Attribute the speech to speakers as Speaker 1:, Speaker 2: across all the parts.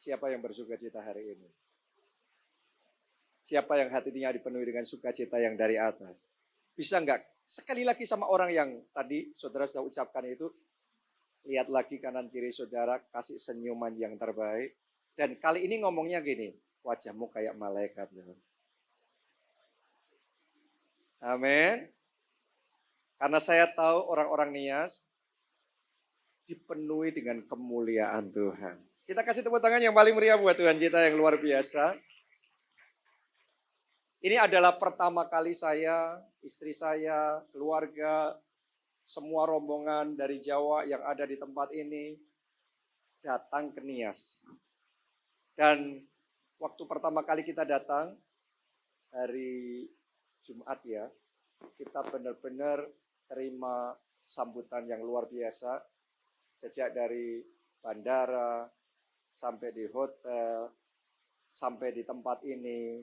Speaker 1: Siapa yang bersuka cita hari ini? Siapa yang hatinya dipenuhi dengan sukacita yang dari atas? Bisa enggak? Sekali lagi sama orang yang tadi saudara sudah ucapkan itu, lihat lagi kanan kiri saudara, kasih senyuman yang terbaik. Dan kali ini ngomongnya gini, wajahmu kayak malaikat. Amin. Karena saya tahu orang-orang Nias dipenuhi dengan kemuliaan Tuhan. Kita kasih tepuk tangan yang paling meriah buat Tuhan kita yang luar biasa. Ini adalah pertama kali saya, istri saya, keluarga, semua rombongan dari Jawa yang ada di tempat ini datang ke Nias. Dan waktu pertama kali kita datang, hari Jumat ya, kita benar-benar terima sambutan yang luar biasa. Sejak dari bandara, sampai di hotel, sampai di tempat ini,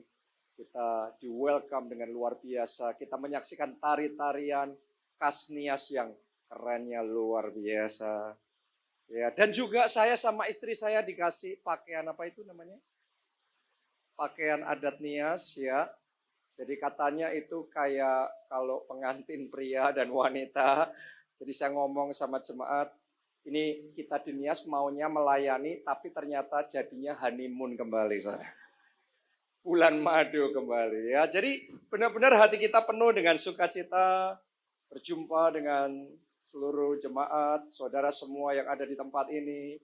Speaker 1: kita di welcome dengan luar biasa. Kita menyaksikan tari-tarian khas Nias yang kerennya luar biasa. Ya, dan juga saya sama istri saya dikasih pakaian apa itu namanya? Pakaian adat Nias ya. Jadi katanya itu kayak kalau pengantin pria dan wanita. Jadi saya ngomong sama jemaat, ini kita di Nias maunya melayani, tapi ternyata jadinya honeymoon kembali. Bulan madu kembali. Ya, jadi benar-benar hati kita penuh dengan sukacita, berjumpa dengan seluruh jemaat, saudara semua yang ada di tempat ini.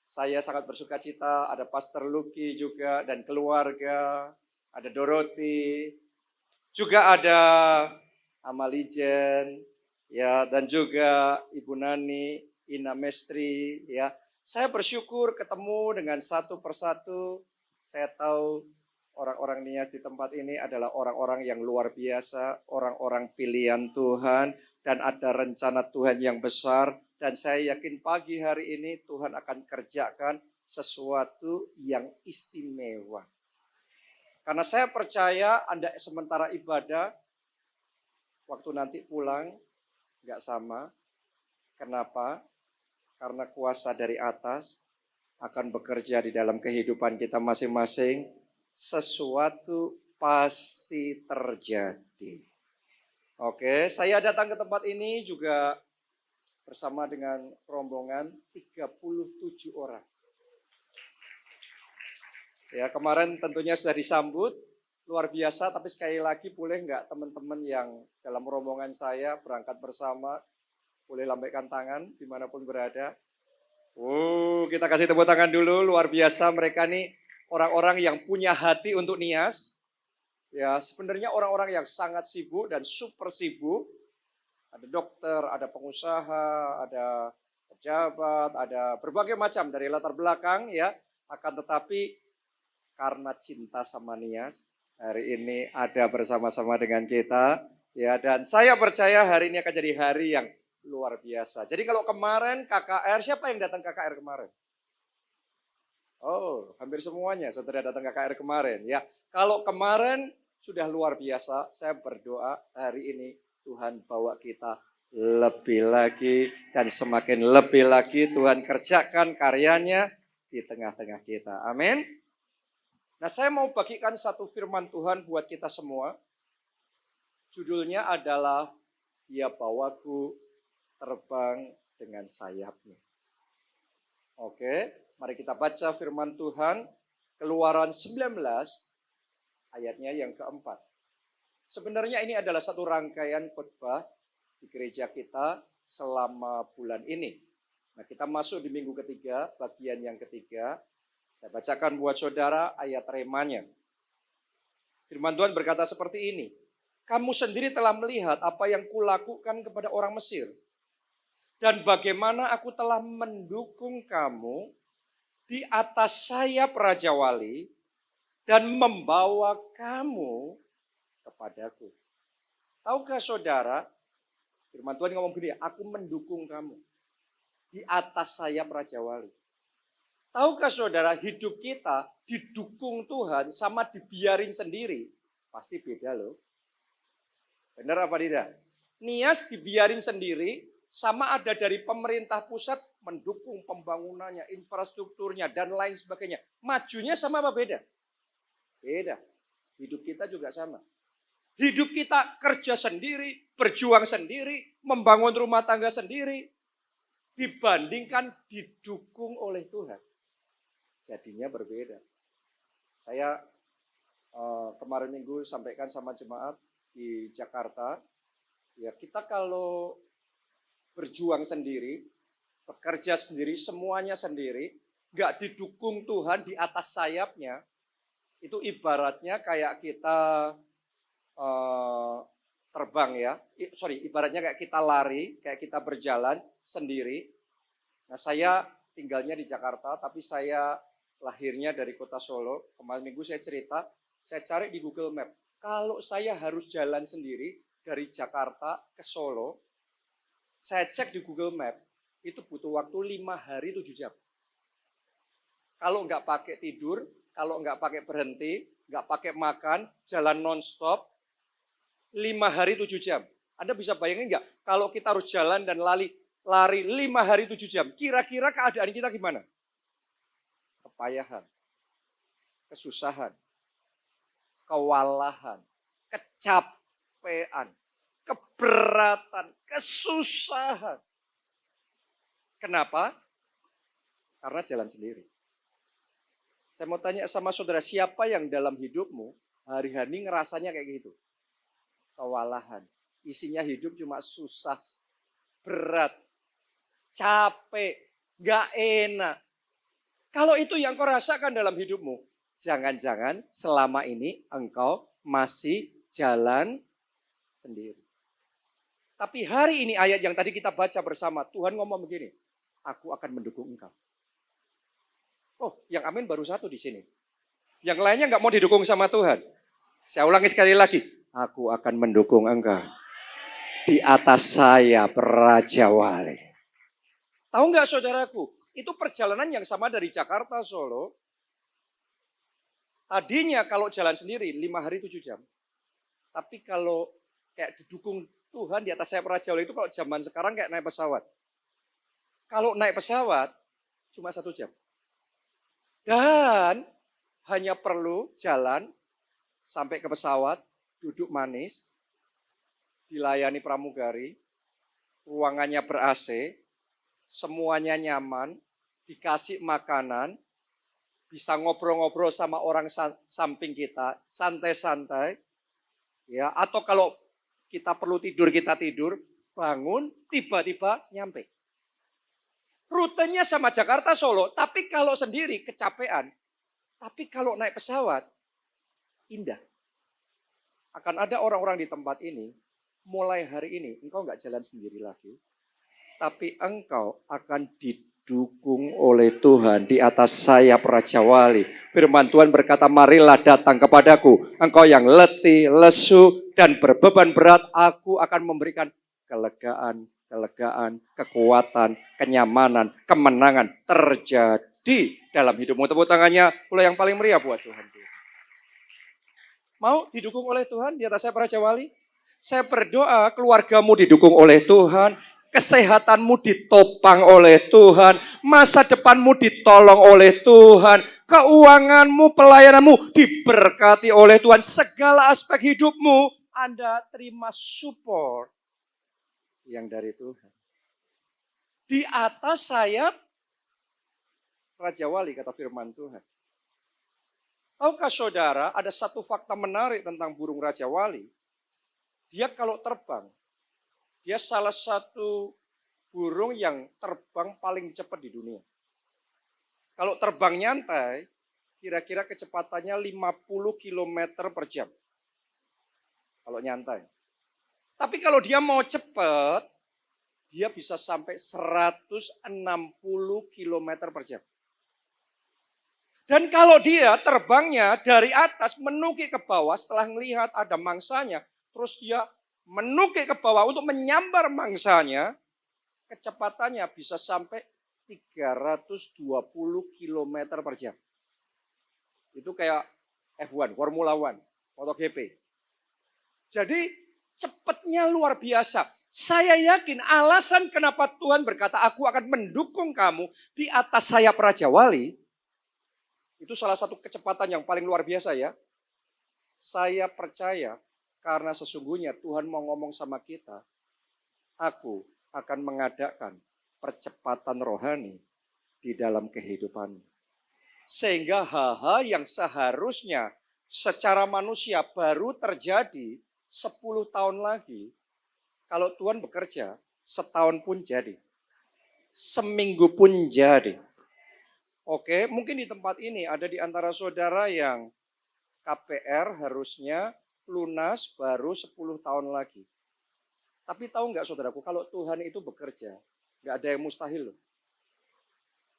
Speaker 1: Saya sangat bersukacita, ada Pastor Lucky juga dan keluarga, ada Dorothy, juga ada Amalijen, ya, dan juga Ibu Nani, Ina Mestri, ya. Saya bersyukur ketemu dengan satu persatu. Saya tahu orang-orang Nias di tempat ini adalah orang-orang yang luar biasa, orang-orang pilihan Tuhan, dan ada rencana Tuhan yang besar. Dan saya yakin pagi hari ini Tuhan akan kerjakan sesuatu yang istimewa. Karena saya percaya Anda sementara ibadah, waktu nanti pulang, nggak sama. Kenapa? Karena kuasa dari atas akan bekerja di dalam kehidupan kita masing-masing. Sesuatu pasti terjadi. Oke, saya datang ke tempat ini juga bersama dengan rombongan 37 orang. Ya, kemarin tentunya sudah disambut, luar biasa, tapi sekali lagi boleh nggak teman-teman yang dalam rombongan saya berangkat bersama, boleh lambaikan tangan dimanapun berada. Kita kasih tepuk tangan dulu, luar biasa mereka nih orang-orang yang punya hati untuk Nias. Ya, sebenarnya orang-orang yang sangat sibuk dan super sibuk. Ada dokter, ada pengusaha, ada pejabat, ada berbagai macam dari latar belakang ya. Akan tetapi karena cinta sama Nias, hari ini ada bersama-sama dengan kita. Ya, dan saya percaya hari ini akan jadi hari yang luar biasa. Jadi kalau kemarin KKR, siapa yang datang KKR kemarin? Oh, hampir semuanya saudara datang KKR kemarin. Ya, kalau kemarin sudah luar biasa, saya berdoa hari ini Tuhan bawa kita lebih lagi dan semakin lebih lagi Tuhan kerjakan karyanya di tengah-tengah kita. Amin. Nah, saya mau bagikan satu firman Tuhan buat kita semua. Judulnya adalah Dia bawaku terbang dengan sayapnya. Oke, mari kita baca firman Tuhan. Keluaran 19 ayatnya yang keempat. Sebenarnya ini adalah satu rangkaian khotbah di gereja kita selama bulan ini. Nah, kita masuk di minggu ketiga, bagian yang ketiga. Saya bacakan buat saudara ayat remanya. Firman Tuhan berkata seperti ini. Kamu sendiri telah melihat apa yang kulakukan kepada orang Mesir. Dan bagaimana aku telah mendukung kamu di atas sayap Raja Wali dan membawa kamu kepadaku. Tahukah saudara, firman Tuhan ngomong begini, aku mendukung kamu di atas sayap Raja Wali. Tahukah saudara, hidup kita didukung Tuhan sama dibiarin sendiri, pasti beda loh. Benar apa tidak? Nias dibiarin sendiri, sama ada dari pemerintah pusat mendukung pembangunannya, infrastrukturnya, dan lain sebagainya. Majunya sama apa beda? Beda. Hidup kita juga sama. Hidup kita kerja sendiri, berjuang sendiri, membangun rumah tangga sendiri, dibandingkan didukung oleh Tuhan. Jadinya berbeda. Saya kemarin minggu sampaikan sama jemaat di Jakarta, ya kita kalau berjuang sendiri, bekerja sendiri, semuanya sendiri, nggak didukung Tuhan di atas sayapnya, itu ibaratnya kayak kita terbang ya, ibaratnya kayak kita lari, kayak kita berjalan sendiri. Nah saya tinggalnya di Jakarta, tapi saya lahirnya dari kota Solo. Kemarin minggu saya cerita, saya cari di Google Map. Kalau saya harus jalan sendiri dari Jakarta ke Solo, saya cek di Google Map, itu butuh waktu 5 hari 7 jam. Kalau nggak pakai tidur, kalau nggak pakai berhenti, nggak pakai makan, jalan non-stop, 5 hari 7 jam. Anda bisa bayangin nggak, kalau kita harus jalan dan lari 5 hari 7 jam, kira-kira keadaan kita gimana? Kepayahan, kesusahan, kewalahan, kecapean, keberatan, kesusahan. Kenapa? Karena jalan sendiri. Saya mau tanya sama saudara, siapa yang dalam hidupmu hari-hari ngerasanya kayak gitu? Kewalahan. Isinya hidup cuma susah, berat, capek, gak enak. Kalau itu yang kau rasakan dalam hidupmu, jangan-jangan selama ini engkau masih jalan sendiri. Tapi hari ini ayat yang tadi kita baca bersama, Tuhan ngomong begini, aku akan mendukung engkau. Oh, yang amin baru satu di sini. Yang lainnya nggak mau didukung sama Tuhan. Saya ulangi sekali lagi, aku akan mendukung engkau. Di atas saya Raja Wali. Tahu nggak saudaraku, itu perjalanan yang sama dari Jakarta Solo. Tadinya kalau jalan sendiri 5 hari 7 jam. Tapi kalau kayak didukung Tuhan di atas sayap Raja Wali itu kalau zaman sekarang kayak naik pesawat. Kalau naik pesawat cuma 1 jam. Dan hanya perlu jalan sampai ke pesawat, duduk manis, dilayani pramugari, ruangannya ber-AC, semuanya nyaman, dikasih makanan, bisa ngobrol-ngobrol sama orang samping kita, santai-santai. Ya, atau kalau kita perlu tidur, kita tidur, bangun, tiba-tiba nyampe. Rutenya sama Jakarta Solo, tapi kalau sendiri kecapean. Tapi kalau naik pesawat, indah. Akan ada orang-orang di tempat ini, mulai hari ini, engkau nggak jalan sendiri lagi. Tapi engkau akan didukung oleh Tuhan di atas sayap Raja Wali. Firman Tuhan berkata, marilah datang kepadaku, engkau yang letih, lesu, dan berbeban berat, aku akan memberikan kelegaan, kekuatan, kenyamanan, kemenangan terjadi dalam hidupmu. Tepuk tangannya mulai yang paling meriah buat Tuhan. Mau didukung oleh Tuhan di atas sayap Raja Wali? Saya berdoa keluargamu didukung oleh Tuhan, kesehatanmu ditopang oleh Tuhan, masa depanmu ditolong oleh Tuhan, keuanganmu, pelayananmu diberkati oleh Tuhan, segala aspek hidupmu Anda terima support yang dari Tuhan. Di atas sayap Raja Wali kata firman Tuhan. Tahukah saudara ada satu fakta menarik tentang burung Raja Wali? Dia kalau terbang, dia salah satu burung yang terbang paling cepat di dunia. Kalau terbang nyantai, kira-kira kecepatannya 50 km per jam. Kalau nyantai. Tapi kalau dia mau cepat, dia bisa sampai 160 km per jam. Dan kalau dia terbangnya dari atas menukik ke bawah setelah melihat ada mangsanya, terus dia menukik ke bawah untuk menyambar mangsanya, kecepatannya bisa sampai 320 km per jam. Itu kayak F1, Formula One, MotoGP. Jadi cepatnya luar biasa. Saya yakin alasan kenapa Tuhan berkata, aku akan mendukung kamu di atas sayap Raja Wali. Itu salah satu kecepatan yang paling luar biasa ya. Saya percaya karena sesungguhnya Tuhan mau ngomong sama kita. Aku akan mengadakan percepatan rohani di dalam kehidupan. Sehingga hal-hal yang seharusnya secara manusia baru terjadi 10 tahun lagi. Kalau Tuhan bekerja, setahun pun jadi. Seminggu pun jadi. Oke, mungkin di tempat ini ada di antara saudara yang KPR harusnya lunas baru 10 tahun lagi. Tapi tahu nggak saudaraku, kalau Tuhan itu bekerja, nggak ada yang mustahil loh.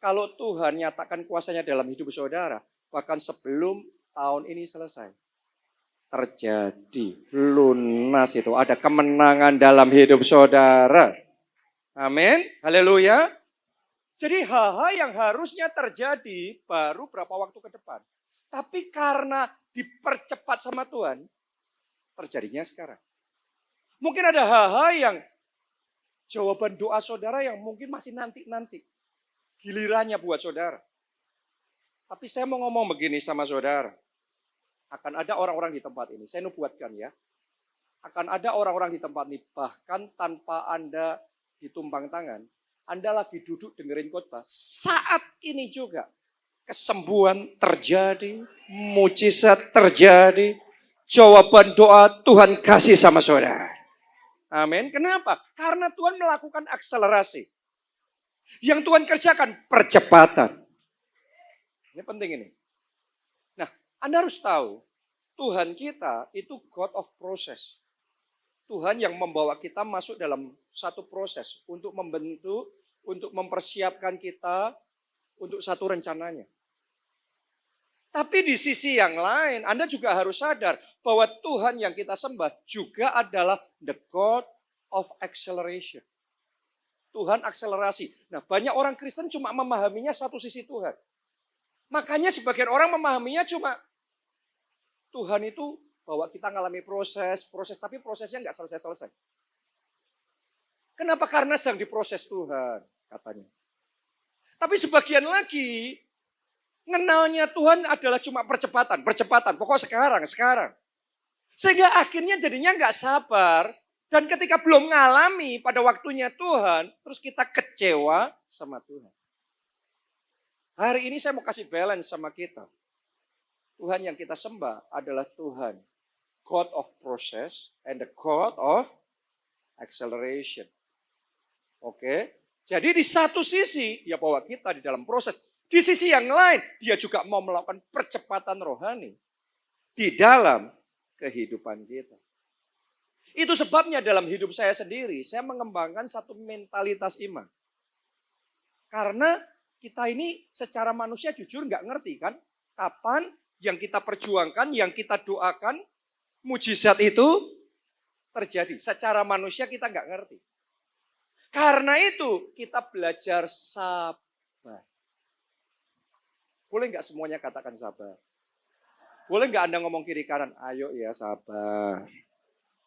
Speaker 1: Kalau Tuhan nyatakan kuasanya dalam hidup saudara, bahkan sebelum tahun ini selesai, terjadi lunas itu. Ada kemenangan dalam hidup saudara. Amin. Haleluya. Jadi hal-hal yang harusnya terjadi baru berapa waktu ke depan. Tapi karena dipercepat sama Tuhan, terjadinya sekarang. Mungkin ada hal-hal yang jawaban doa saudara yang mungkin masih nanti-nanti. Gilirannya buat saudara. Tapi saya mau ngomong begini sama saudara. Akan ada orang-orang di tempat ini. Saya nubuatkan ya. Akan ada orang-orang di tempat ini. Bahkan tanpa Anda ditumpang tangan. Anda lagi duduk dengerin khotbah. Saat ini juga. Kesembuhan terjadi. Mujizat terjadi. Jawaban doa Tuhan kasih sama saudara. Amin. Kenapa? Karena Tuhan melakukan akselerasi. Yang Tuhan kerjakan percepatan. Ini penting ini. Nah, Anda harus tahu, Tuhan kita itu God of process. Tuhan yang membawa kita masuk dalam satu proses untuk membentuk, untuk mempersiapkan kita untuk satu rencananya. Tapi di sisi yang lain, Anda juga harus sadar bahwa Tuhan yang kita sembah juga adalah the God of acceleration. Tuhan akselerasi. Nah, banyak orang Kristen cuma memahaminya satu sisi Tuhan. Makanya sebagian orang memahaminya cuma Tuhan itu bahwa kita ngalami proses, tapi prosesnya nggak selesai-selesai. Kenapa? Karena sedang diproses Tuhan, katanya. Tapi sebagian lagi, ngenalnya Tuhan adalah cuma percepatan. Pokok sekarang. Sehingga akhirnya jadinya nggak sabar. Dan ketika belum ngalami pada waktunya Tuhan, terus kita kecewa sama Tuhan. Hari ini saya mau kasih balance sama kita. Tuhan yang kita sembah adalah Tuhan, God of process and the God of acceleration. Oke, jadi di satu sisi dia bawa kita di dalam proses. Di sisi yang lain, dia juga mau melakukan percepatan rohani di dalam kehidupan kita. Itu sebabnya dalam hidup saya sendiri, saya mengembangkan satu mentalitas iman. Karena kita ini secara manusia jujur nggak ngerti kan, kapan yang kita perjuangkan, yang kita doakan, mujizat itu terjadi. Secara manusia kita nggak ngerti. Karena itu kita belajar sabar. Boleh nggak semuanya katakan sabar? Boleh nggak Anda ngomong kiri kanan? Ayo ya sabar.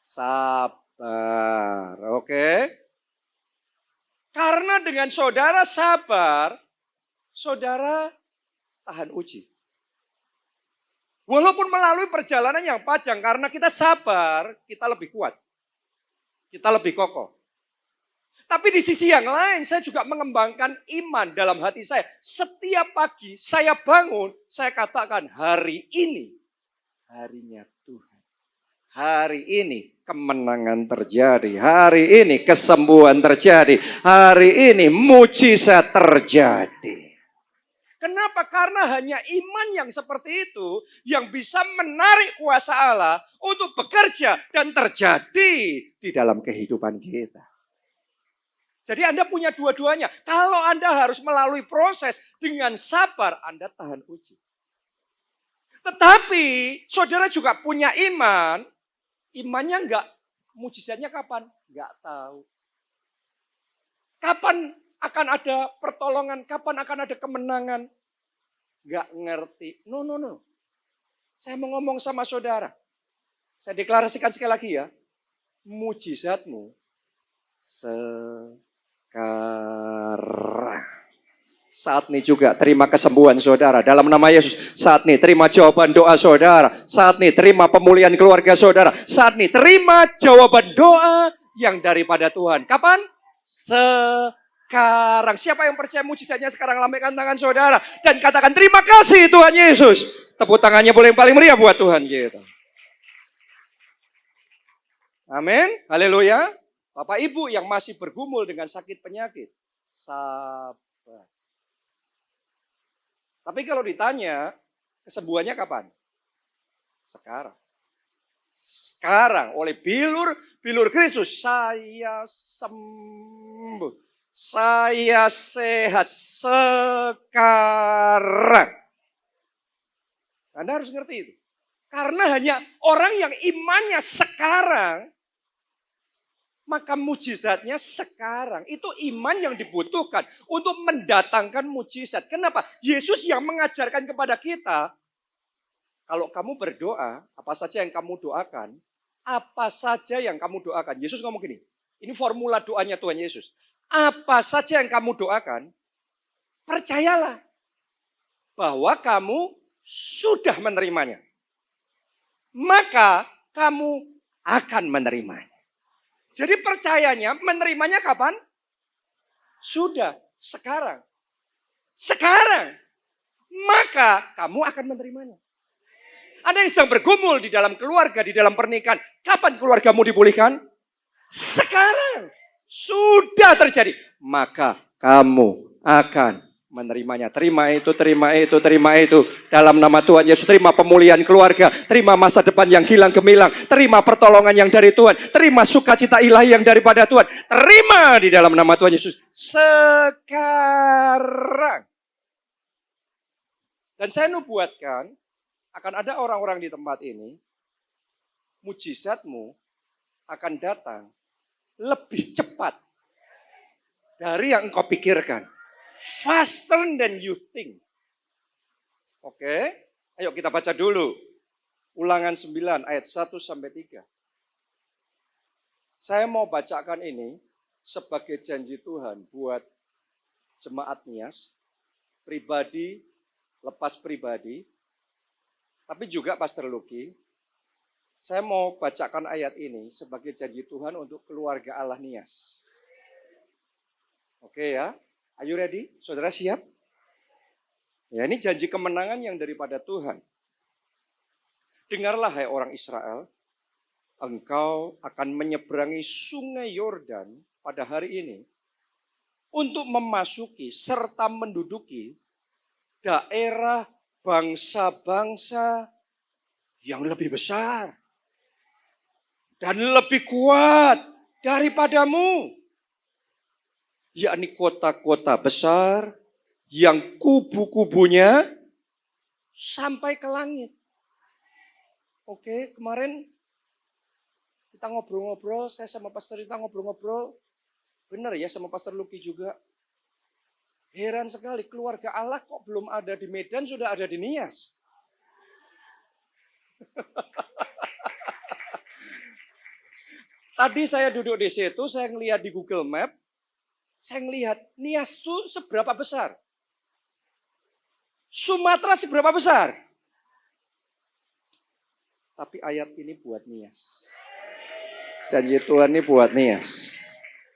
Speaker 1: Sabar, oke? Karena dengan saudara sabar, saudara tahan uji. Walaupun melalui perjalanan yang panjang, karena kita sabar, kita lebih kuat. Kita lebih kokoh. Tapi di sisi yang lain, saya juga mengembangkan iman dalam hati saya. Setiap pagi saya bangun, saya katakan hari ini, harinya Tuhan. Hari ini kemenangan terjadi. Hari ini kesembuhan terjadi. Hari ini mujizat terjadi. Kenapa? Karena hanya iman yang seperti itu yang bisa menarik kuasa Allah untuk bekerja dan terjadi di dalam kehidupan kita. Jadi Anda punya dua-duanya. Kalau Anda harus melalui proses dengan sabar, Anda tahan uji. Tetapi saudara juga punya iman. Imannya enggak, mujizatnya kapan? Enggak tahu. Kapan akan ada pertolongan? Kapan akan ada kemenangan? Enggak ngerti. No. Saya mau ngomong sama saudara. Saya deklarasikan sekali lagi ya. Mujizatmu sekarang. Saat ini juga terima kesembuhan saudara dalam nama Yesus. Saat ini terima jawaban doa saudara. Saat ini terima pemulihan keluarga saudara. Saat ini terima jawaban doa yang daripada Tuhan. Kapan? Sekarang. Siapa yang percaya mujizatnya sekarang, lambaikan tangan saudara dan katakan terima kasih Tuhan Yesus. Tepuk tangannya boleh yang paling meriah buat Tuhan gitu. Amin. Haleluya. Bapak Ibu yang masih bergumul dengan sakit penyakit, sabar. Tapi kalau ditanya, kesembuhannya kapan? Sekarang. Sekarang oleh bilur Kristus, saya sembuh. Saya sehat sekarang. Anda harus ngerti itu. Karena hanya orang yang imannya sekarang, maka mujizatnya sekarang. Itu iman yang dibutuhkan untuk mendatangkan mujizat. Kenapa? Yesus yang mengajarkan kepada kita, kalau kamu berdoa, apa saja yang kamu doakan, apa saja yang kamu doakan. Yesus ngomong gini, ini formula doanya Tuhan Yesus. Apa saja yang kamu doakan, percayalah bahwa kamu sudah menerimanya. Maka kamu akan menerimanya. Jadi percayanya, menerimanya kapan? Sudah, sekarang. Sekarang. Maka kamu akan menerimanya. Ada yang sedang bergumul di dalam keluarga, di dalam pernikahan. Kapan keluargamu dipulihkan? Sekarang. Sudah terjadi. Maka kamu akan menerimanya. Terima itu, terima itu, terima itu. Dalam nama Tuhan Yesus, terima pemulihan keluarga. Terima masa depan yang hilang gemilang. Terima pertolongan yang dari Tuhan. Terima sukacita ilahi yang daripada Tuhan. Terima di dalam nama Tuhan Yesus. Sekarang. Dan saya nubuatkan, akan ada orang-orang di tempat ini, mujizatmu akan datang lebih cepat dari yang engkau pikirkan. Faster than you think. Oke, ayo kita baca dulu. Ulangan 9 ayat 1 sampai 3. Saya mau bacakan ini sebagai janji Tuhan buat jemaat Nias, pribadi, lepas pribadi, tapi juga Pastor Luki. Saya mau bacakan ayat ini sebagai janji Tuhan untuk keluarga Allah Nias. Oke ya. Are you ready? Saudara siap? Ya, ini janji kemenangan yang daripada Tuhan. Dengarlah hai orang Israel, engkau akan menyeberangi sungai Yordan pada hari ini untuk memasuki serta menduduki daerah bangsa-bangsa yang lebih besar dan lebih kuat daripadamu. Yakni kota-kota besar yang kubu-kubunya sampai ke langit. Oke, kemarin kita ngobrol-ngobrol, saya sama Pastor Rita ngobrol-ngobrol. Benar ya, sama Pastor Luki juga. Heran sekali, keluarga Allah kok belum ada di Medan, sudah ada di Nias. Tadi saya duduk di situ, saya ngelihat di Google Map, saya ngelihat Nias itu seberapa besar? Sumatera seberapa besar? Tapi ayat ini buat Nias. Janji Tuhan ini buat Nias.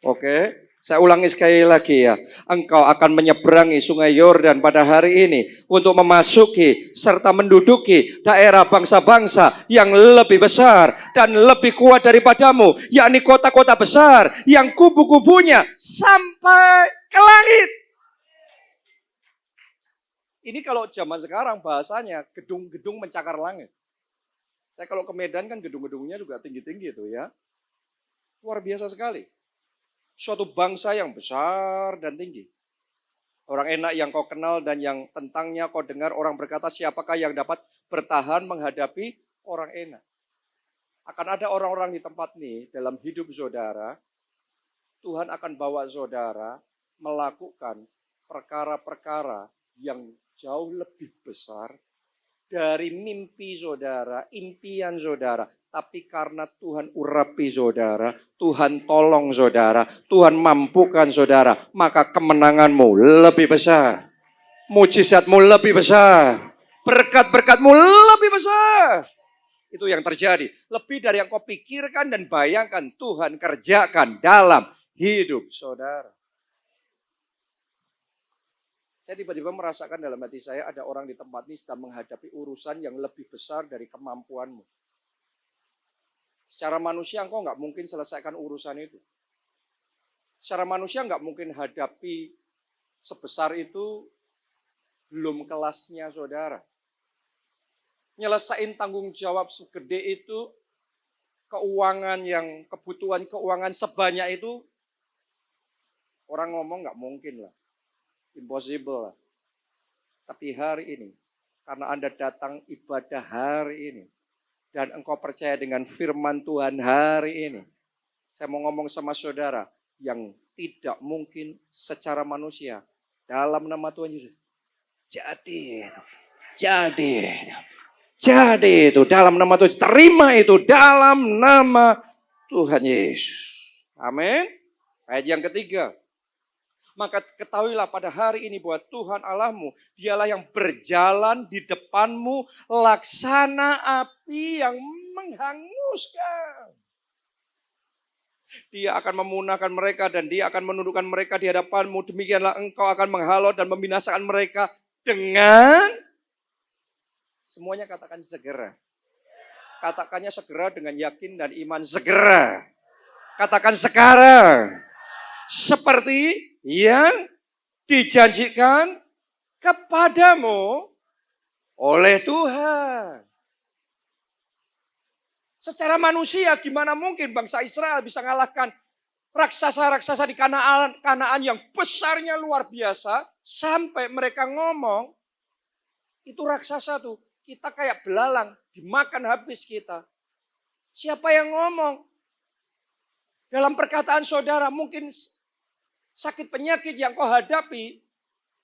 Speaker 1: Oke, saya ulangi sekali lagi ya. Engkau akan menyeberangi sungai Yordan pada hari ini untuk memasuki serta menduduki daerah bangsa-bangsa yang lebih besar dan lebih kuat daripadamu, yakni kota-kota besar yang kubu-kubunya sampai ke langit. Ini kalau zaman sekarang bahasanya gedung-gedung mencakar langit. Saya kalau ke Medan kan gedung-gedungnya juga tinggi-tinggi itu ya. Luar biasa sekali. Suatu bangsa yang besar dan tinggi. Orang enak yang kau kenal dan yang tentangnya kau dengar orang berkata, siapakah yang dapat bertahan menghadapi orang enak. Akan ada orang-orang di tempat ini dalam hidup saudara, Tuhan akan bawa saudara melakukan perkara-perkara yang jauh lebih besar dari mimpi saudara, impian saudara. Tapi karena Tuhan urapi saudara, Tuhan tolong saudara, Tuhan mampukan saudara, maka kemenanganmu lebih besar. Mujizatmu lebih besar. Berkat-berkatmu lebih besar. Itu yang terjadi. Lebih dari yang kau pikirkan dan bayangkan Tuhan kerjakan dalam hidup saudara. Saya tiba-tiba merasakan dalam hati saya ada orang di tempat ini sedang menghadapi urusan yang lebih besar dari kemampuanmu. Secara manusia engkau nggak mungkin selesaikan urusan itu. Secara manusia nggak mungkin hadapi sebesar itu, belum kelasnya saudara. Nyelesain tanggung jawab segede itu, keuangan yang, kebutuhan keuangan sebanyak itu, orang ngomong nggak mungkin lah. Impossible lah. Tapi hari ini, karena Anda datang ibadah hari ini, dan engkau percaya dengan firman Tuhan hari ini, saya mau ngomong sama saudara, yang tidak mungkin secara manusia, dalam nama Tuhan Yesus, jadi itu dalam nama Tuhan, terima itu dalam nama Tuhan Yesus. Amin. Ayat yang ketiga. Maka ketahuilah pada hari ini bahwa Tuhan Allahmu, dialah yang berjalan di depanmu laksana api yang menghanguskan. Dia akan memunahkan mereka dan dia akan menundukkan mereka di hadapanmu. Demikianlah engkau akan menghalau dan membinasakan mereka dengan, semuanya katakan segera. Katakannya segera dengan yakin dan iman, segera. Katakan sekarang. Seperti yang dijanjikan kepadamu oleh Tuhan. Secara manusia gimana mungkin bangsa Israel bisa mengalahkan raksasa-raksasa di Kanaan yang besarnya luar biasa, sampai mereka ngomong, itu raksasa tuh, kita kayak belalang, dimakan habis kita. Siapa yang ngomong? Dalam perkataan saudara, mungkin sakit penyakit yang kau hadapi,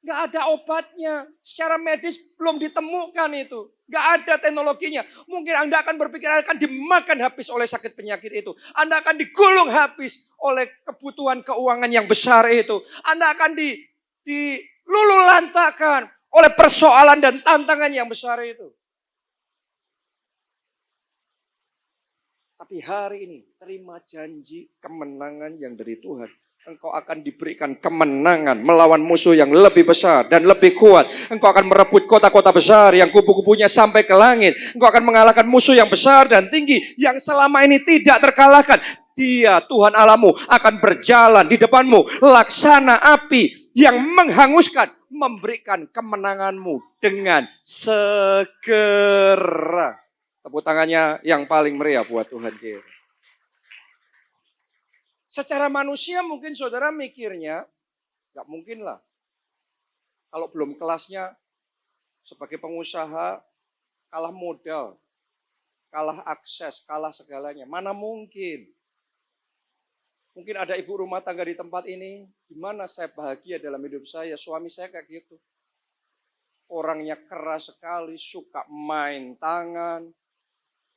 Speaker 1: gak ada obatnya. Secara medis belum ditemukan itu. Gak ada teknologinya. Mungkin Anda akan berpikir akan dimakan habis oleh sakit penyakit itu. Anda akan digulung habis oleh kebutuhan keuangan yang besar itu. Anda akan dilululantakkan oleh persoalan dan tantangan yang besar itu. Tapi hari ini, terima janji kemenangan yang dari Tuhan. Engkau akan diberikan kemenangan melawan musuh yang lebih besar dan lebih kuat. Engkau akan merebut kota-kota besar yang kubu-kubunya sampai ke langit. Engkau akan mengalahkan musuh yang besar dan tinggi yang selama ini tidak terkalahkan. Dia, Tuhan Allahmu, akan berjalan di depanmu laksana api yang menghanguskan, memberikan kemenanganmu dengan segera. Tepuk tangannya yang paling meriah buat Tuhan kita. Secara manusia mungkin saudara mikirnya, gak mungkin lah. Kalau belum kelasnya sebagai pengusaha, kalah modal, kalah akses, kalah segalanya. Mana mungkin? Mungkin ada ibu rumah tangga di tempat ini, gimana saya bahagia dalam hidup saya, suami saya kayak gitu. Orangnya keras sekali, suka main tangan,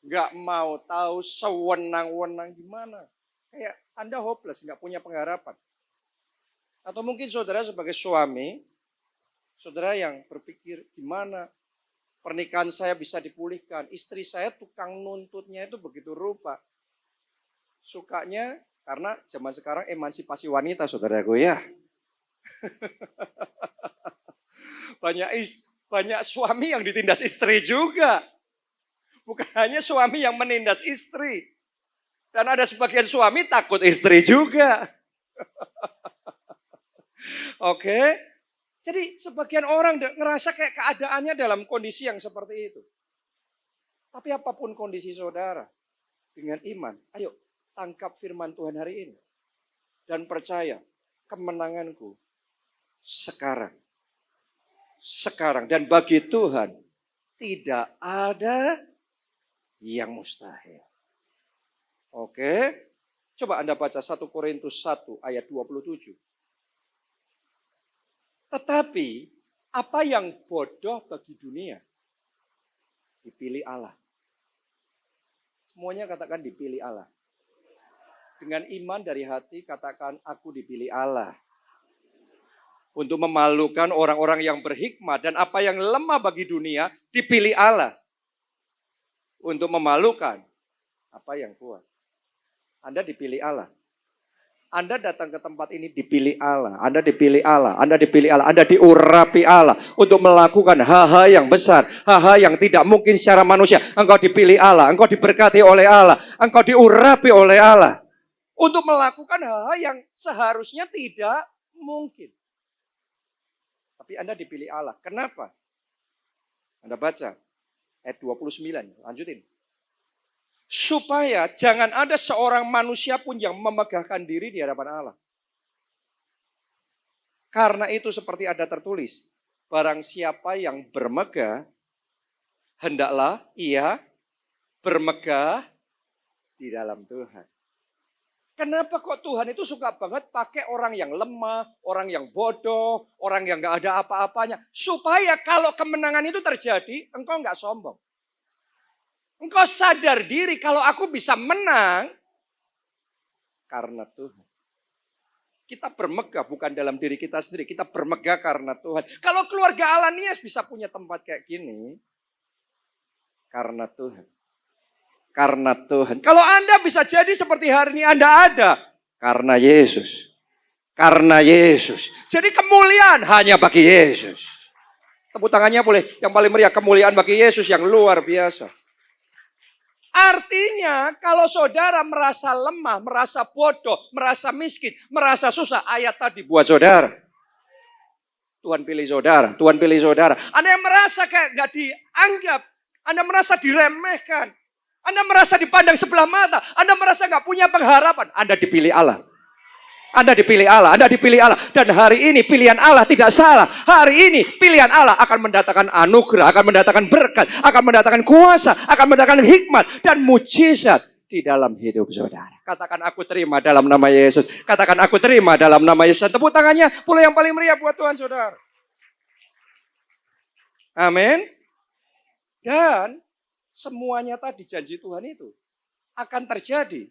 Speaker 1: gak mau tahu, sewenang-wenang, gimana. Kayak Anda hopeless, gak punya pengharapan. Atau mungkin saudara sebagai suami, saudara yang berpikir gimana pernikahan saya bisa dipulihkan. Istri saya tukang nuntutnya itu begitu rupa. Sukanya karena zaman sekarang emansipasi wanita saudaraku ya. Banyak suami yang ditindas istri juga. Bukan hanya suami yang menindas istri. Dan ada sebagian suami takut istri juga. Oke. Jadi sebagian orang ngerasa kayak keadaannya dalam kondisi yang seperti itu. Tapi apapun kondisi saudara, dengan iman, ayo tangkap firman Tuhan hari ini. Dan percaya kemenanganku sekarang. Sekarang. Dan bagi Tuhan tidak ada yang mustahil. Oke. Coba Anda baca 1 Korintus 1 ayat 27. Tetapi apa yang bodoh bagi dunia dipilih Allah. Semuanya katakan dipilih Allah. Dengan iman dari hati katakan aku dipilih Allah. Untuk memalukan orang-orang yang berhikmat dan apa yang lemah bagi dunia dipilih Allah. Untuk memalukan apa yang kuat. Anda dipilih Allah. Anda datang ke tempat ini dipilih Allah. Anda dipilih Allah. Anda dipilih Allah. Anda diurapi Allah. Untuk melakukan hal-hal yang besar. Hal-hal yang tidak mungkin secara manusia. Engkau dipilih Allah. Engkau diberkati oleh Allah. Engkau diurapi oleh Allah. Untuk melakukan hal-hal yang seharusnya tidak mungkin. Tapi Anda dipilih Allah. Kenapa? Anda baca. Ayat 29. Lanjutin. Supaya jangan ada seorang manusia pun yang memegahkan diri di hadapan Allah. Karena itu seperti ada tertulis, barang siapa yang bermegah, hendaklah ia bermegah di dalam Tuhan. Kenapa kok Tuhan itu suka banget pakai orang yang lemah, orang yang bodoh, orang yang gak ada apa-apanya. Supaya kalau kemenangan itu terjadi, engkau gak sombong. Engkau sadar diri kalau aku bisa menang karena Tuhan. Kita bermegah bukan dalam diri kita sendiri. Kita bermegah karena Tuhan. Kalau keluarga Alanias bisa punya tempat kayak gini, karena Tuhan. Karena Tuhan. Kalau Anda bisa jadi seperti hari ini Anda ada, karena Yesus. Karena Yesus. Jadi kemuliaan hanya bagi Yesus. Tepuk tangannya boleh. Yang paling meriah, kemuliaan bagi Yesus yang luar biasa. Artinya kalau saudara merasa lemah, merasa bodoh, merasa miskin, merasa susah, ayat tadi buat saudara. Tuhan pilih saudara, Tuhan pilih saudara. Anda yang merasa kayak gak dianggap, Anda merasa diremehkan, Anda merasa dipandang sebelah mata, Anda merasa gak punya pengharapan, Anda dipilih Allah. Anda dipilih Allah, Anda dipilih Allah. Dan hari ini pilihan Allah tidak salah. Hari ini pilihan Allah akan mendatangkan anugerah, akan mendatangkan berkat, akan mendatangkan kuasa, akan mendatangkan hikmat dan mujizat di dalam hidup saudara. Katakan aku terima dalam nama Yesus. Katakan aku terima dalam nama Yesus. Tepuk tangannya pula yang paling meriah buat Tuhan saudara. Amin. Dan semuanya tadi janji Tuhan itu akan terjadi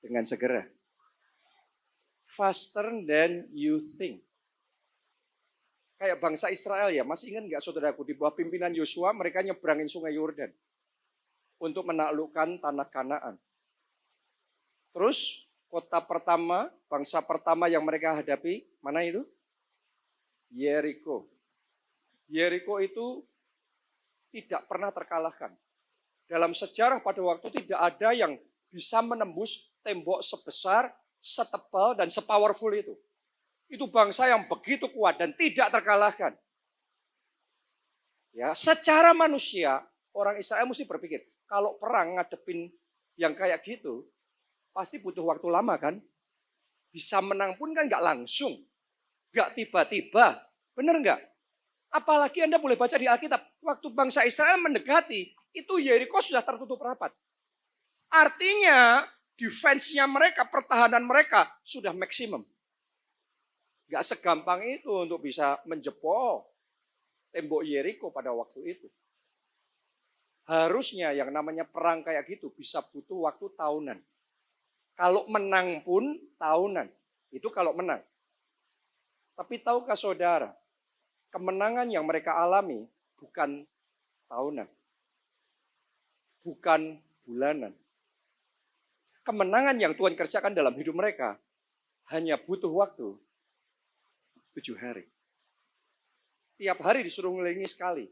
Speaker 1: dengan segera. Faster than you think. Kayak bangsa Israel ya, masih ingat nggak saudaraku, di bawah pimpinan Yosua mereka nyebrangin sungai Yordan untuk menaklukkan tanah Kanaan. Terus kota pertama, bangsa pertama yang mereka hadapi, mana itu? Yeriko. Yeriko itu tidak pernah terkalahkan. Dalam sejarah pada waktu tidak ada yang bisa menembus tembok sebesar, setebal dan sepowerful itu. Itu bangsa yang begitu kuat dan tidak terkalahkan. Ya, secara manusia orang Israel mesti berpikir, kalau perang ngadepin yang kayak gitu, pasti butuh waktu lama kan? Bisa menang pun kan nggak langsung, nggak tiba-tiba, bener nggak? Apalagi Anda boleh baca di Alkitab, waktu bangsa Israel mendekati, itu Yeriko sudah tertutup rapat. Artinya defense-nya mereka, pertahanan mereka sudah maksimum. Gak segampang itu untuk bisa menjebol tembok Yeriko pada waktu itu. Harusnya yang namanya perang kayak gitu bisa butuh waktu tahunan. Kalau menang pun tahunan. Itu kalau menang. Tapi tahukah saudara, kemenangan yang mereka alami bukan tahunan. Bukan bulanan. Kemenangan yang Tuhan kerjakan dalam hidup mereka hanya butuh waktu 7 hari. Tiap hari disuruh ngelilingi sekali.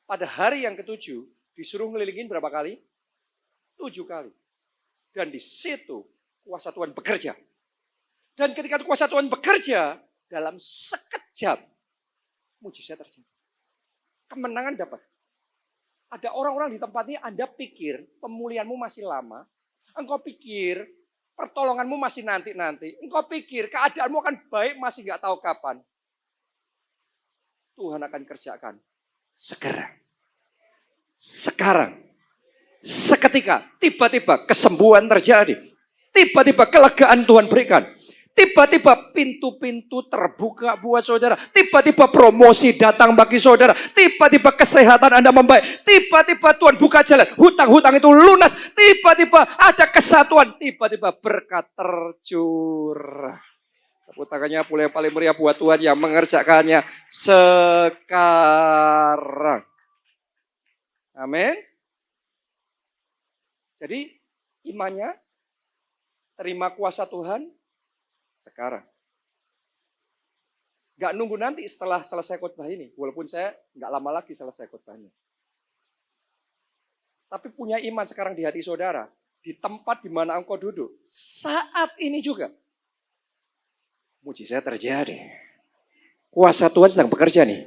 Speaker 1: Pada hari yang ke-7 disuruh ngelilingin berapa kali? 7 kali. Dan di situ kuasa Tuhan bekerja. Dan ketika kuasa Tuhan bekerja, dalam sekejap mujizat terjadi. Kemenangan dapat. Ada orang-orang di tempat ini Anda pikir pemulihanmu masih lama. Engkau pikir pertolonganmu masih nanti-nanti. Engkau pikir keadaanmu akan baik masih nggak tahu kapan. Tuhan akan kerjakan segera. Sekarang. Seketika. Tiba-tiba kesembuhan terjadi. Tiba-tiba kelegaan Tuhan berikan. Tiba-tiba pintu-pintu terbuka buat saudara. Tiba-tiba promosi datang bagi saudara. Tiba-tiba kesehatan Anda membaik. Tiba-tiba Tuhan buka jalan. Hutang-hutang itu lunas. Tiba-tiba ada kesatuan. Tiba-tiba berkat tercurah. Tepuk tangannya yang paling meriah buat Tuhan yang mengerjakannya sekarang. Amin. Jadi imannya terima kuasa Tuhan sekarang. Gak nunggu nanti setelah selesai khotbah ini. Walaupun saya gak lama lagi selesai khotbahnya. Tapi punya iman sekarang di hati saudara. Di tempat di mana engkau duduk. Saat ini juga. Mujizat terjadi. Kuasa Tuhan sedang bekerja nih.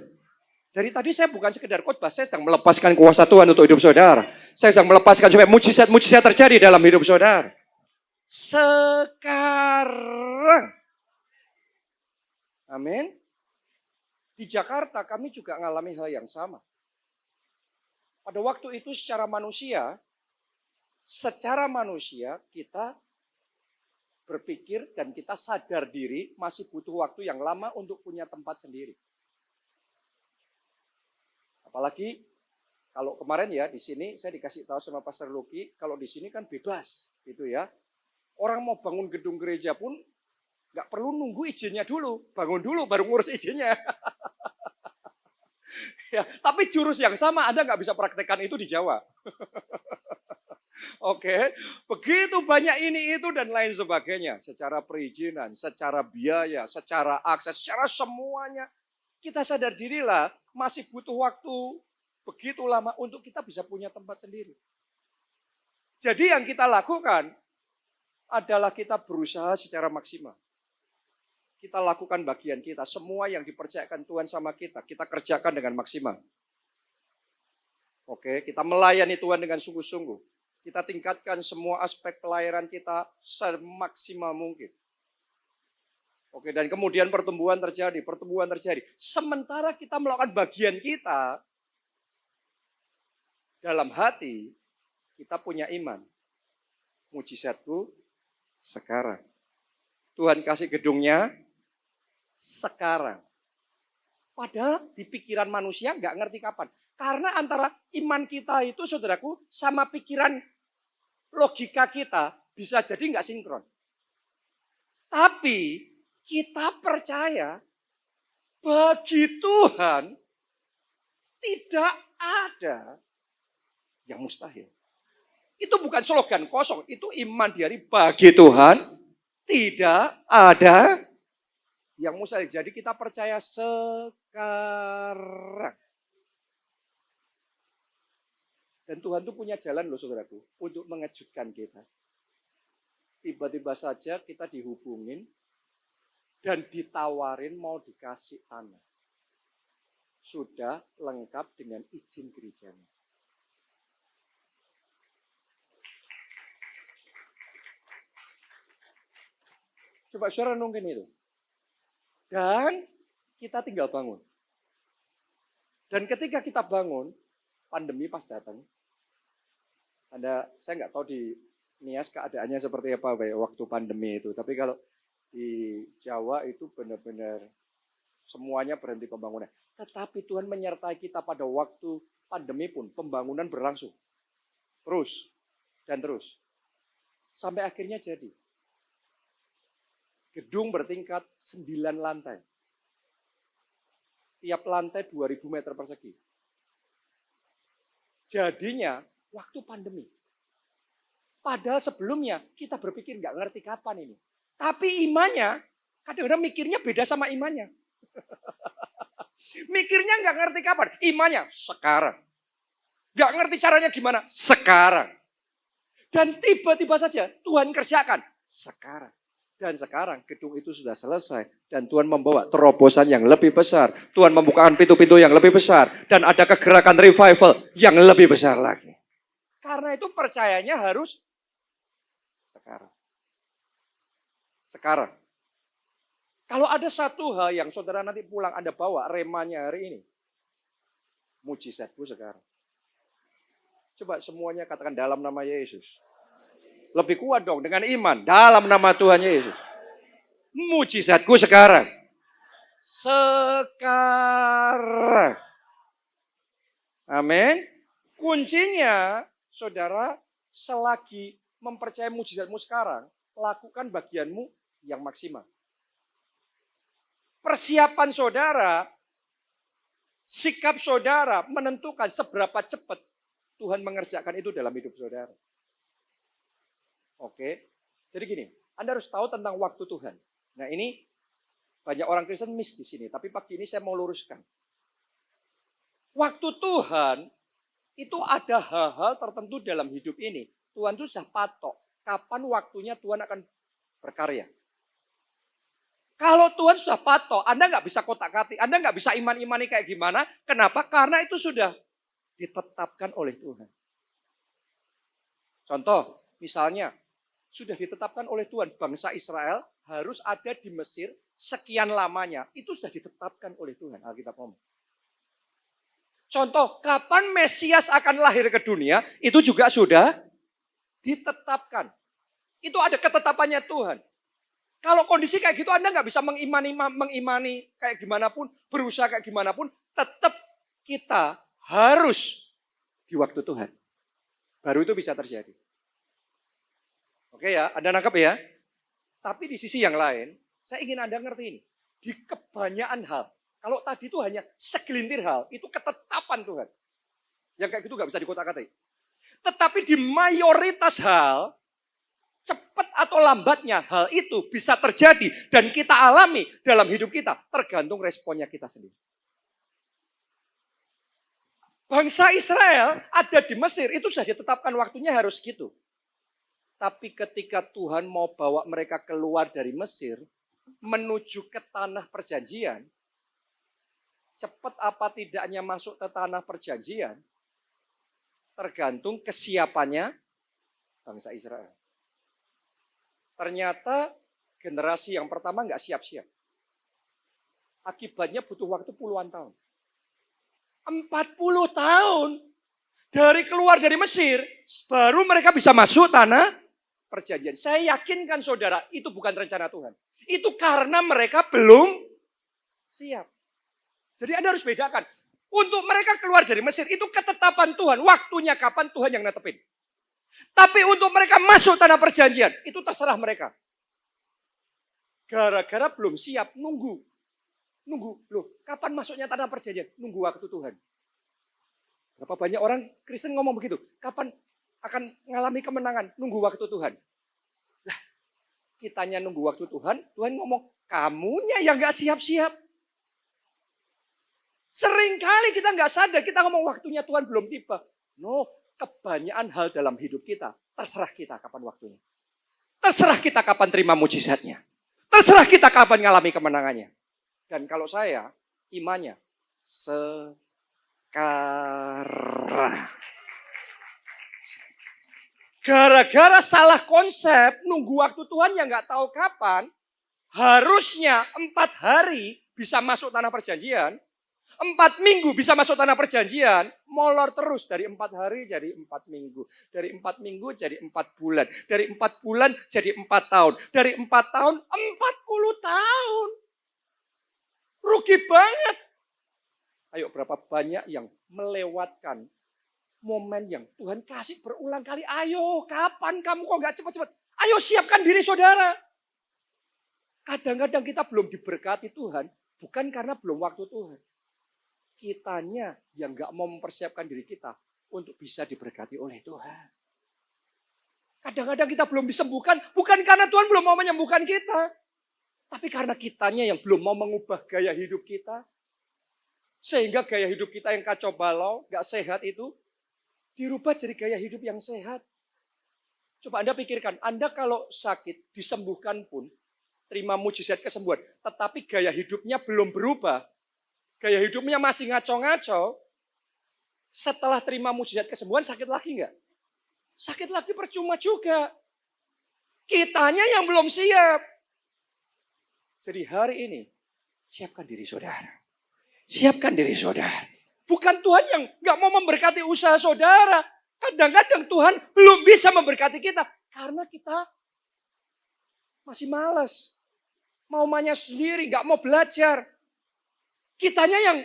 Speaker 1: Dari tadi saya bukan sekedar khotbah. Saya sedang melepaskan kuasa Tuhan untuk hidup saudara. Saya sedang melepaskan supaya mujizat-mujizat terjadi dalam hidup saudara. Sekarang. Amin. Di Jakarta kami juga mengalami hal yang sama. Pada waktu itu secara manusia kita berpikir dan kita sadar diri masih butuh waktu yang lama untuk punya tempat sendiri. Apalagi kalau kemarin ya di sini saya dikasih tahu sama Pastor Luki, kalau di sini kan bebas gitu ya. Orang mau bangun gedung gereja pun nggak perlu nunggu izinnya dulu. Bangun dulu baru ngurus izinnya. Ya, tapi jurus yang sama Anda nggak bisa praktekkan itu di Jawa. Oke, begitu banyak ini, itu, dan lain sebagainya. Secara perizinan, secara biaya, secara akses, secara semuanya. Kita sadar dirilah masih butuh waktu begitu lama untuk kita bisa punya tempat sendiri. Jadi yang kita lakukan adalah kita berusaha secara maksimal. Kita lakukan bagian kita. Semua yang dipercayakan Tuhan sama kita kerjakan dengan maksimal. Oke, kita melayani Tuhan dengan sungguh-sungguh. Kita tingkatkan semua aspek pelayanan kita semaksimal mungkin. Oke, dan kemudian pertumbuhan terjadi. Sementara kita melakukan bagian kita, dalam hati, kita punya iman. Mujizatku sekarang. Tuhan kasih gedungnya sekarang. Padahal di pikiran manusia nggak ngerti kapan. Karena antara iman kita itu, saudaraku, sama pikiran logika kita bisa jadi nggak sinkron. Tapi kita percaya bagi Tuhan tidak ada yang mustahil. Itu bukan slogan kosong, itu iman dari bagi Tuhan tidak ada yang mustahil. Jadi kita percaya sekarang. Dan Tuhan itu punya jalan loh saudaraku, untuk mengejutkan kita. Tiba-tiba saja kita dihubungin dan ditawarin mau dikasih tanah. Sudah lengkap dengan izin gerejanya. Coba saudara nungguin itu. Dan kita tinggal bangun. Dan ketika kita bangun, pandemi pas datang. Saya nggak tahu di Nias keadaannya seperti apa waktu pandemi itu. Tapi kalau di Jawa itu benar-benar semuanya berhenti pembangunan. Tetapi Tuhan menyertai kita pada waktu pandemi pun pembangunan berlangsung. Terus dan terus. Sampai akhirnya jadi. Gedung bertingkat 9 lantai. Tiap lantai 2.000 meter persegi. Jadinya waktu pandemi. Padahal sebelumnya kita berpikir nggak ngerti kapan ini. Tapi imannya, kadang-kadang mikirnya beda sama imannya. Mikirnya nggak ngerti kapan. Imannya sekarang. Nggak ngerti caranya gimana. Sekarang. Dan tiba-tiba saja Tuhan kerjakan. Sekarang. Dan sekarang gedung itu sudah selesai. Dan Tuhan membawa terobosan yang lebih besar. Tuhan membukakan pintu-pintu yang lebih besar. Dan ada kegerakan revival yang lebih besar lagi. Karena itu percayanya harus sekarang. Sekarang. Kalau ada satu hal yang saudara nanti pulang Anda bawa remanya hari ini. Mujizatku sekarang. Coba semuanya katakan dalam nama Yesus. Lebih kuat dong dengan iman dalam nama Tuhan Yesus. mujizatku sekarang. Sekarang. Amin. Kuncinya, saudara, selagi mempercayai mujizatmu sekarang, lakukan bagianmu yang maksimal. Persiapan saudara, sikap saudara menentukan seberapa cepat Tuhan mengerjakan itu dalam hidup saudara. Oke, jadi gini, Anda harus tahu tentang waktu Tuhan. Nah ini banyak orang Kristen miss di sini, tapi pagi ini saya mau luruskan. Waktu Tuhan itu ada hal-hal tertentu dalam hidup ini. Tuhan itu sudah patok kapan waktunya Tuhan akan berkarya. Kalau Tuhan sudah patok, Anda nggak bisa kotak-katik, Anda nggak bisa iman-imani kayak gimana. Kenapa? Karena itu sudah ditetapkan oleh Tuhan. Contoh, misalnya, sudah ditetapkan oleh Tuhan, bangsa Israel harus ada di Mesir sekian lamanya. Itu sudah ditetapkan oleh Tuhan, Alkitab ngomong. Contoh, kapan Mesias akan lahir ke dunia, itu juga sudah ditetapkan. Itu ada ketetapannya Tuhan. Kalau kondisi kayak gitu Anda nggak bisa mengimani kayak gimana pun, berusaha kayak gimana pun, tetap kita harus di waktu Tuhan. Baru itu bisa terjadi. Oke ya, Anda nangkep ya? Tapi di sisi yang lain, saya ingin Anda ngerti ini. Di kebanyakan hal, kalau tadi itu hanya segelintir hal, itu ketetapan Tuhan. Yang kayak gitu nggak bisa dikotak-katik. Tetapi di mayoritas hal, cepat atau lambatnya hal itu bisa terjadi dan kita alami dalam hidup kita, tergantung responnya kita sendiri. Bangsa Israel ada di Mesir, itu sudah ditetapkan waktunya harus gitu. Tapi ketika Tuhan mau bawa mereka keluar dari Mesir, menuju ke tanah perjanjian, cepat apa tidaknya masuk ke tanah perjanjian, tergantung kesiapannya bangsa Israel. Ternyata generasi yang pertama nggak siap-siap. Akibatnya butuh waktu puluhan tahun. 40 tahun dari keluar dari Mesir, baru mereka bisa masuk tanah perjanjian. Saya yakinkan saudara, itu bukan rencana Tuhan. Itu karena mereka belum siap. Jadi Anda harus bedakan. Untuk mereka keluar dari Mesir, itu ketetapan Tuhan. Waktunya kapan Tuhan yang netepin. Tapi untuk mereka masuk tanah perjanjian, itu terserah mereka. Gara-gara belum siap, nunggu. Loh, kapan masuknya tanah perjanjian? Nunggu waktu Tuhan. Berapa banyak orang Kristen ngomong begitu? Kapan akan mengalami kemenangan? Nunggu waktu Tuhan. Lah, kitanya nunggu waktu Tuhan, Tuhan ngomong, kamunya yang gak siap-siap. Seringkali kita gak sadar, kita ngomong waktunya Tuhan belum tiba. No, kebanyakan hal dalam hidup kita, terserah kita kapan waktunya. Terserah kita kapan terima mujizatnya. Terserah kita kapan ngalami kemenangannya. Dan kalau saya, imannya sekarang. Gara-gara salah konsep, nunggu waktu Tuhan yang gak tahu kapan, harusnya 4 hari bisa masuk tanah perjanjian, 4 minggu bisa masuk tanah perjanjian, molor terus dari 4 hari jadi 4 minggu. Dari 4 minggu jadi 4 bulan. Dari 4 bulan jadi 4 tahun. Dari 4 tahun, 40 tahun. Rugi banget. Ayo berapa banyak yang melewatkan momen yang Tuhan kasih berulang kali. Ayo kapan kamu kok gak cepat-cepat? Ayo siapkan diri saudara. Kadang-kadang kita belum diberkati Tuhan, bukan karena belum waktu Tuhan. Kitanya yang gak mau mempersiapkan diri kita untuk bisa diberkati oleh Tuhan. Kadang-kadang kita belum disembuhkan, bukan karena Tuhan belum mau menyembuhkan kita. Tapi karena kitanya yang belum mau mengubah gaya hidup kita. Sehingga gaya hidup kita yang kacau balau, gak sehat itu, dirubah jadi gaya hidup yang sehat. Coba Anda pikirkan, Anda kalau sakit, disembuhkan pun, terima mujizat kesembuhan. Tetapi gaya hidupnya belum berubah. Gaya hidupnya masih ngaco-ngaco, setelah terima mujizat kesembuhan sakit lagi enggak? Sakit lagi percuma juga. Kitanya yang belum siap. Jadi hari ini, siapkan diri saudara. Siapkan diri saudara. Bukan Tuhan yang enggak mau memberkati usaha saudara. Kadang-kadang Tuhan belum bisa memberkati kita. Karena kita masih malas. Maunya sendiri, gak mau belajar. Kitanya yang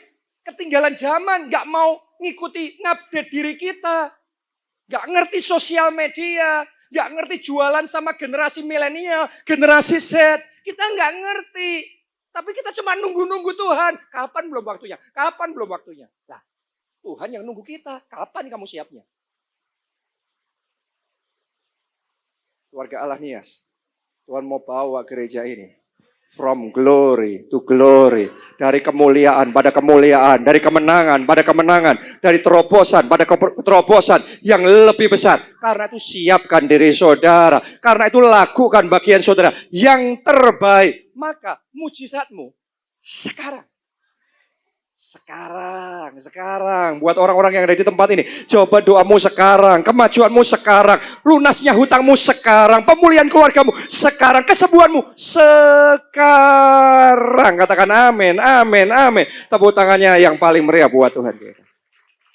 Speaker 1: ketinggalan zaman, gak mau ngikuti ngupdate diri kita. Gak ngerti sosial media, gak ngerti jualan sama generasi milenial, generasi Z. Kita gak ngerti. Tapi kita cuma nunggu-nunggu Tuhan. Kapan belum waktunya? Kapan belum waktunya? Nah, Tuhan yang nunggu kita. Kapan kamu siapnya? Keluarga Allah Nias, Tuhan mau bawa gereja ini from glory to glory. Dari kemuliaan pada kemuliaan. Dari kemenangan pada kemenangan. Dari terobosan pada terobosan yang lebih besar. Karena itu siapkan diri saudara. Karena itu lakukan bagian saudara yang terbaik. Maka mujizatmu sekarang. Sekarang. Buat orang-orang yang ada di tempat ini. Coba doamu sekarang. Kemajuanmu sekarang. Lunasnya hutangmu sekarang. Pemulihan keluargamu sekarang. Kesembuhanmu sekarang. Katakan amin, amin, amin. Tepuk tangannya yang paling meriah buat Tuhan kita.